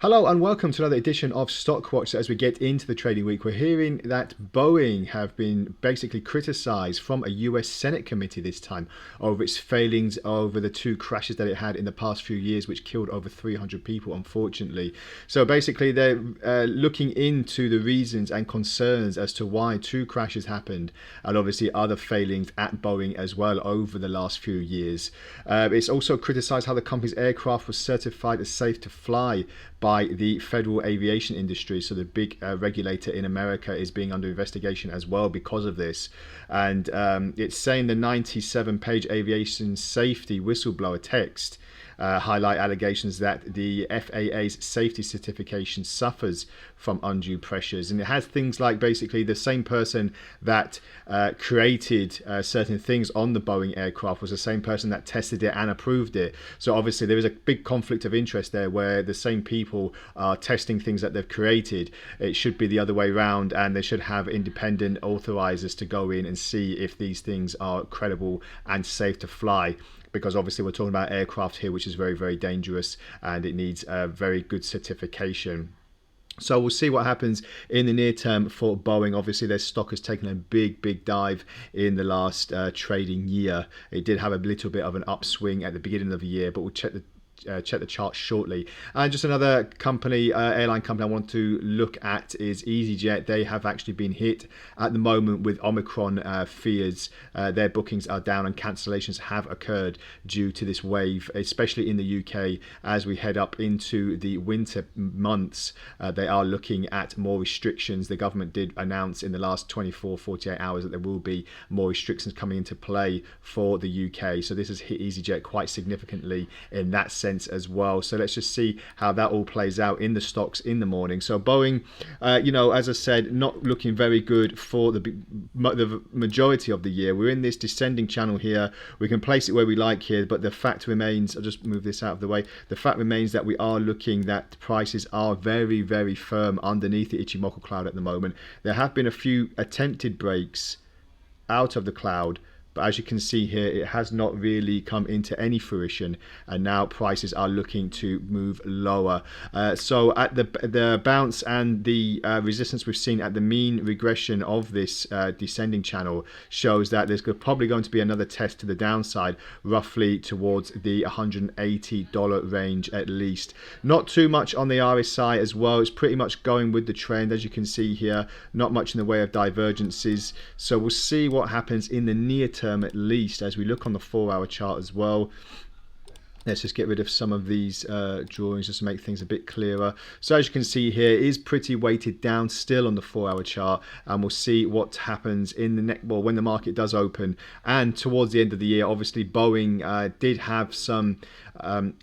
Hello and welcome to another edition of Stockwatch. So as we get into the trading week, we're hearing that Boeing have been basically criticised from a US Senate committee this time over its failings over the two crashes that it had in the past few years, which killed over 300 people, unfortunately. So basically they're looking into the reasons and concerns as to why two crashes happened, and obviously other failings at Boeing as well over the last few years. It's also criticised how the company's aircraft was certified as safe to fly by the Federal Aviation Industry. So the big regulator in America is being under investigation as well because of this. And it's saying the 97-page aviation safety whistleblower text highlight allegations that the FAA's safety certification suffers from undue pressures, and it has things like basically the same person that created certain things on the Boeing aircraft was the same person that tested it and approved it. So obviously there is a big conflict of interest there where the same people are testing things that they've created. It should be the other way around, and they should have independent authorizers to go in and see if these things are credible and safe to fly, because obviously we're talking about aircraft here, which is very, very dangerous, and it needs a very good certification. So we'll see what happens in the near term for Boeing. Obviously, their stock has taken a big dive in the last trading year. It did have a little bit of an upswing at the beginning of the year, but we'll check the chart shortly. And just another company, airline company I want to look at is EasyJet. They have actually been hit at the moment with Omicron fears. Their bookings are down and cancellations have occurred due to this wave, especially in the UK as we head up into the winter months. They are looking at more restrictions. The government did announce in the last 48 hours that there will be more restrictions coming into play for the UK. So this has hit EasyJet quite significantly in that sense as well. So let's just see how that all plays out in the stocks in the morning. So Boeing, as I said, not looking very good for the majority of the year. We're in this descending channel here. We can place it where we like here, but the fact remains, I'll just move this out of the way. The fact remains that we are looking that prices are very firm underneath the Ichimoku cloud at the moment. There have been a few attempted breaks out of the cloud, but as you can see here, it has not really come into any fruition, and now prices are looking to move lower. So at the bounce and the resistance we've seen at the mean regression of this descending channel shows that there's probably going to be another test to the downside, roughly towards the $180 range at least. Not too much on the RSI as well. It's pretty much going with the trend, as you can see here. Not much in the way of divergences. So we'll see what happens in the near term at least as we look on the 4-hour chart as well. Let's just get rid of some of these drawings just to make things a bit clearer. So as you can see here, it is pretty weighted down still on the 4-hour chart, and we'll see what happens in the when the market does open. And towards the end of the year, obviously Boeing did have some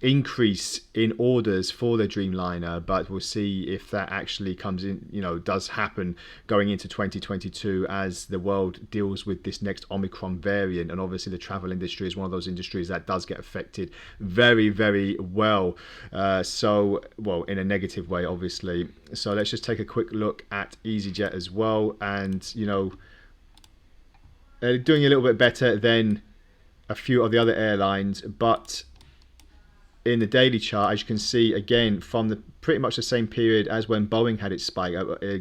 increase in orders for their Dreamliner, but we'll see if that actually comes in, does happen going into 2022 as the world deals with this next Omicron variant. And obviously the travel industry is one of those industries that does get affected very well, in a negative way, obviously. So let's just take a quick look at EasyJet as well, and they're doing a little bit better than a few of the other airlines, but in the daily chart, as you can see, again, from the pretty much the same period as when Boeing had its spike,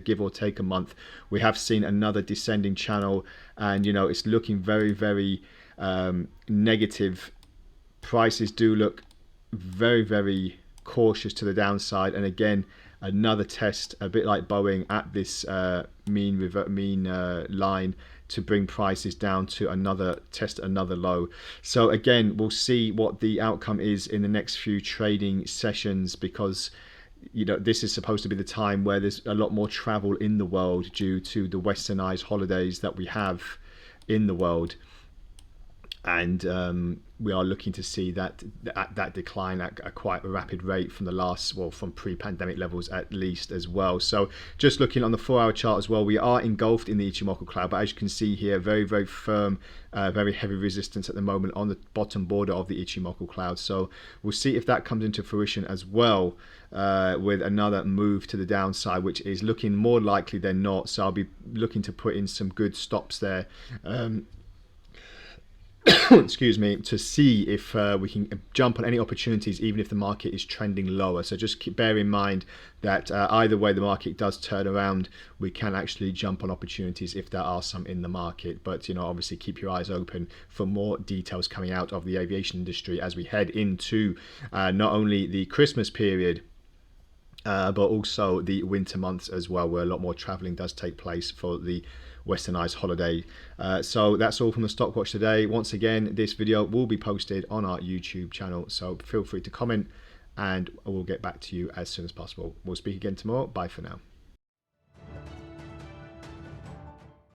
give or take a month, we have seen another descending channel, and it's looking very negative. Prices do look very cautious to the downside, and again another test, a bit like Boeing, at this mean line to bring prices down to another low. So again, we'll see what the outcome is in the next few trading sessions, because this is supposed to be the time where there's a lot more travel in the world due to the westernized holidays that we have in the world. And we are looking to see that decline at a quite a rapid rate from from pre-pandemic levels at least as well. So just looking on the 4-hour chart as well, we are engulfed in the Ichimoku cloud, but as you can see here, very firm, very heavy resistance at the moment on the bottom border of the Ichimoku cloud. So we'll see if that comes into fruition as well, with another move to the downside, which is looking more likely than not. So I'll be looking to put in some good stops there. excuse me, to see if we can jump on any opportunities, even if the market is trending lower. So just bear in mind that either way the market does turn around, we can actually jump on opportunities if there are some in the market. But obviously keep your eyes open for more details coming out of the aviation industry as we head into not only the Christmas period, but also the winter months as well, where a lot more traveling does take place for the westernized holiday. So that's all from the Stock Watch today. Once again, this video will be posted on our YouTube channel, so feel free to comment and we'll get back to you as soon as possible. We'll speak again tomorrow. Bye for now.